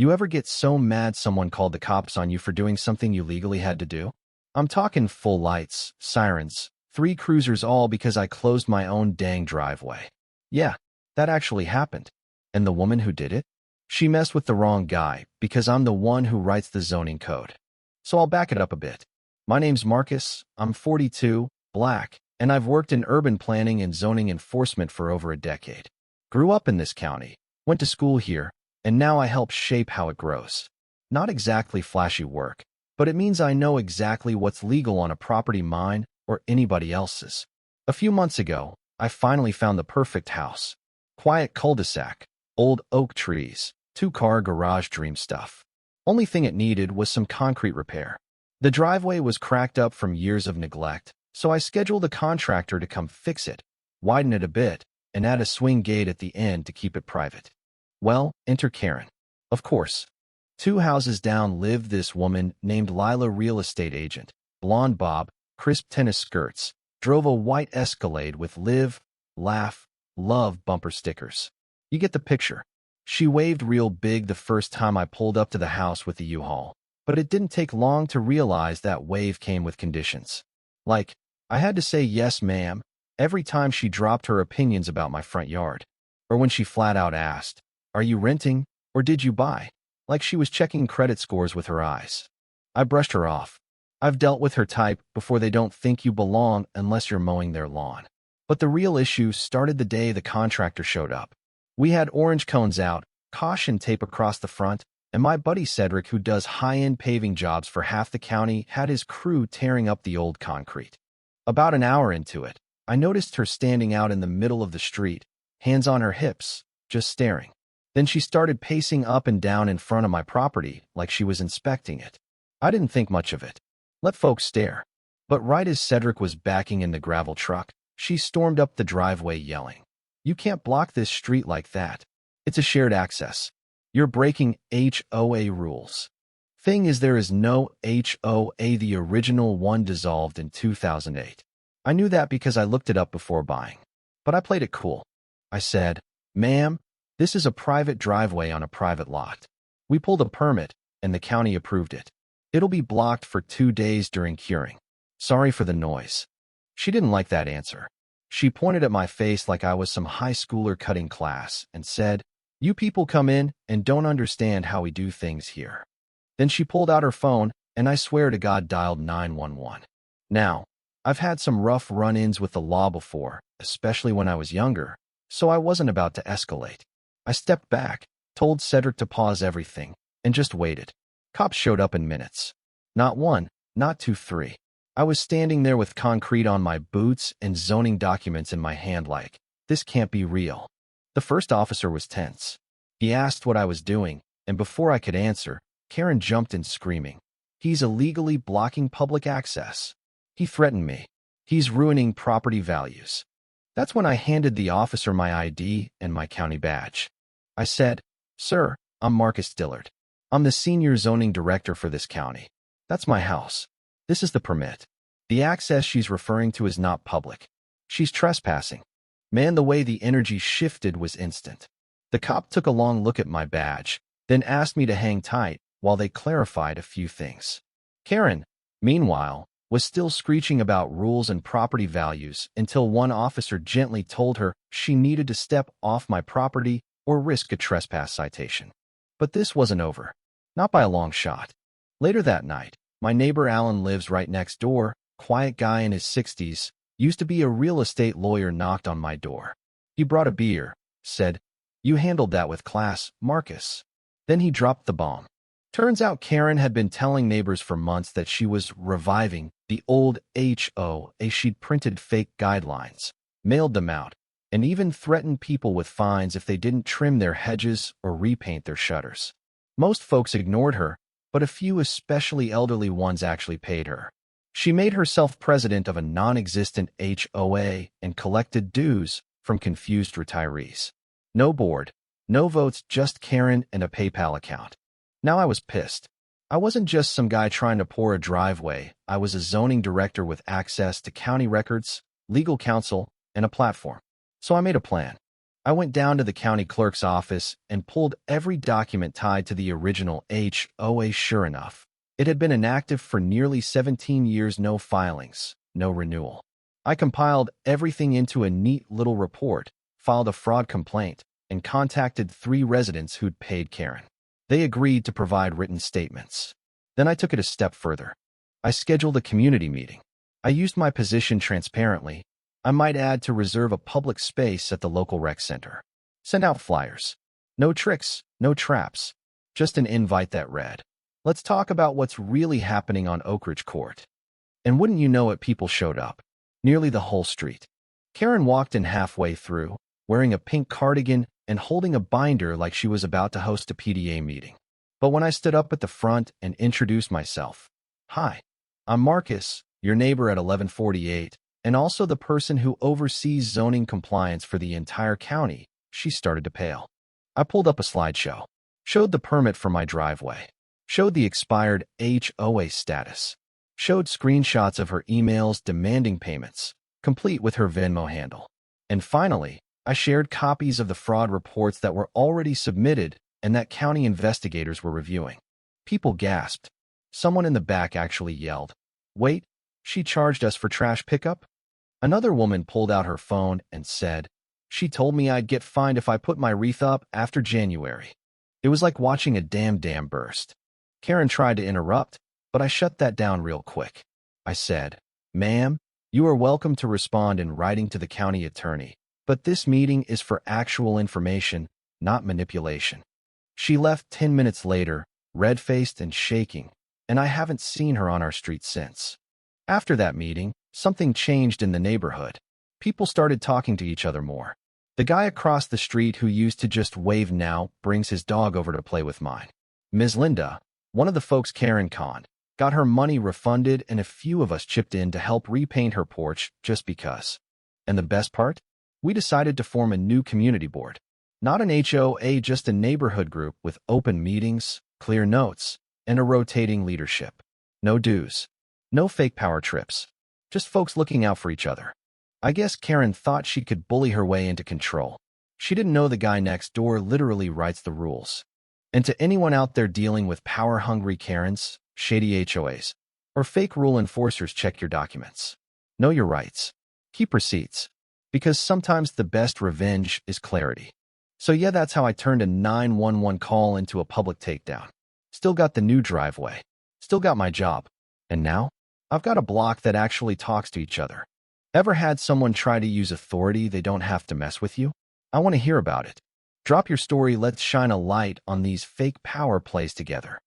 You ever get so mad someone called the cops on you for doing something you legally had to do? I'm talking full lights, sirens, 3 cruisers all because I closed my own dang driveway. Yeah, that actually happened. And the woman who did it? She messed with the wrong guy because I'm the one who writes the zoning code. So I'll back it up a bit. My name's Marcus, I'm 42, black, and I've worked in urban planning and zoning enforcement for over a decade. Grew up in this county, went to school here, and now I help shape how it grows. Not exactly flashy work, but it means I know exactly what's legal on a property mine or anybody else's. A few months ago, I finally found the perfect house. Quiet cul-de-sac, old oak trees, 2-car garage dream stuff. Only thing it needed was some concrete repair. The driveway was cracked up from years of neglect, so I scheduled a contractor to come fix it, widen it a bit, and add a swing gate at the end to keep it private. Well, enter Karen. Of course. 2 houses down lived this woman named Lila, real estate agent, blonde bob, crisp tennis skirts, drove a white Escalade with live, laugh, love bumper stickers. You get the picture. She waved real big the first time I pulled up to the house with the U-Haul, but it didn't take long to realize that wave came with conditions. Like, I had to say yes, ma'am, every time she dropped her opinions about my front yard. Or when she flat out asked, "Are you renting, or did you buy?" Like she was checking credit scores with her eyes. I brushed her off. I've dealt with her type before. They don't think you belong unless you're mowing their lawn. But the real issue started the day the contractor showed up. We had orange cones out, caution tape across the front, and my buddy Cedric, who does high-end paving jobs for half the county, had his crew tearing up the old concrete. About an hour into it, I noticed her standing out in the middle of the street, hands on her hips, just staring. Then she started pacing up and down in front of my property like she was inspecting it. I didn't think much of it. Let folks stare. But right as Cedric was backing in the gravel truck, she stormed up the driveway yelling, "You can't block this street like that. It's a shared access. You're breaking HOA rules." Thing is, there is no HOA. The original one dissolved in 2008. I knew that because I looked it up before buying. But I played it cool. I said, "Ma'am, this is a private driveway on a private lot. We pulled a permit, and the county approved it. It'll be blocked for 2 days during curing. Sorry for the noise." She didn't like that answer. She pointed at my face like I was some high schooler cutting class and said, "You people come in and don't understand how we do things here." Then she pulled out her phone, and I swear to God dialed 911. Now, I've had some rough run-ins with the law before, especially when I was younger, so I wasn't about to escalate. I stepped back, told Cedric to pause everything, and just waited. Cops showed up in minutes. Not 1, not 2, 3. I was standing there with concrete on my boots and zoning documents in my hand like, this can't be real. The first officer was tense. He asked what I was doing, and before I could answer, Karen jumped in screaming, "He's illegally blocking public access. He threatened me. He's ruining property values." That's when I handed the officer my ID and my county badge. I said, "Sir, I'm Marcus Dillard. I'm the senior zoning director for this county. That's my house. This is the permit. The access she's referring to is not public. She's trespassing." Man, the way the energy shifted was instant. The cop took a long look at my badge, then asked me to hang tight while they clarified a few things. Karen, meanwhile, was still screeching about rules and property values until one officer gently told her she needed to step off my property or risk a trespass citation. But this wasn't over. Not by a long shot. Later that night, my neighbor Alan lives right next door, quiet guy in his 60s, used to be a real estate lawyer, knocked on my door. He brought a beer, said, "You handled that with class, Marcus." Then he dropped the bomb. Turns out Karen had been telling neighbors for months that she was reviving the old HOA. She'd printed fake guidelines, mailed them out, and even threatened people with fines if they didn't trim their hedges or repaint their shutters. Most folks ignored her, but a few, especially elderly ones, actually paid her. She made herself president of a non-existent HOA and collected dues from confused retirees. No board, no votes, just Karen and a PayPal account. Now I was pissed. I wasn't just some guy trying to pour a driveway. I was a zoning director with access to county records, legal counsel, and a platform. So I made a plan. I went down to the county clerk's office and pulled every document tied to the original HOA. Sure enough, it had been inactive for nearly 17 years, no filings, no renewal. I compiled everything into a neat little report, filed a fraud complaint, and contacted 3 residents who'd paid Karen. They agreed to provide written statements. Then I took it a step further. I scheduled a community meeting. I used my position transparently. I might add to reserve a public space at the local rec center. Send out flyers. No tricks, no traps. Just an invite that read, "Let's talk about what's really happening on Oak Ridge Court." And wouldn't you know it, people showed up. Nearly the whole street. Karen walked in halfway through, wearing a pink cardigan and holding a binder like she was about to host a PDA meeting. But when I stood up at the front and introduced myself, "Hi, I'm Marcus, your neighbor at 1148, and also the person who oversees zoning compliance for the entire county," she started to pale. I pulled up a slideshow, showed the permit for my driveway, showed the expired HOA status, showed screenshots of her emails demanding payments, complete with her Venmo handle. And finally, I shared copies of the fraud reports that were already submitted and that county investigators were reviewing. People gasped. Someone in the back actually yelled, "Wait, she charged us for trash pickup?" Another woman pulled out her phone and said, "She told me I'd get fined if I put my wreath up after January." It was like watching a dam burst. Karen tried to interrupt, but I shut that down real quick. I said, "Ma'am, you are welcome to respond in writing to the county attorney, but this meeting is for actual information, not manipulation." She left 10 minutes later, red-faced and shaking, and I haven't seen her on our street since. After that meeting, something changed in the neighborhood. People started talking to each other more. The guy across the street who used to just wave now brings his dog over to play with mine. Ms. Linda, one of the folks Karen conned, got her money refunded, and a few of us chipped in to help repaint her porch just because. And the best part? We decided to form a new community board. Not an HOA, just a neighborhood group with open meetings, clear notes, and a rotating leadership. No dues. No fake power trips. Just folks looking out for each other. I guess Karen thought she could bully her way into control. She didn't know the guy next door literally writes the rules. And to anyone out there dealing with power-hungry Karens, shady HOAs, or fake rule enforcers, check your documents. Know your rights. Keep receipts. Because sometimes the best revenge is clarity. So yeah, that's how I turned a 911 call into a public takedown. Still got the new driveway. Still got my job. And now, I've got a block that actually talks to each other. Ever had someone try to use authority they don't have to mess with you? I want to hear about it. Drop your story. Let's shine a light on these fake power plays together.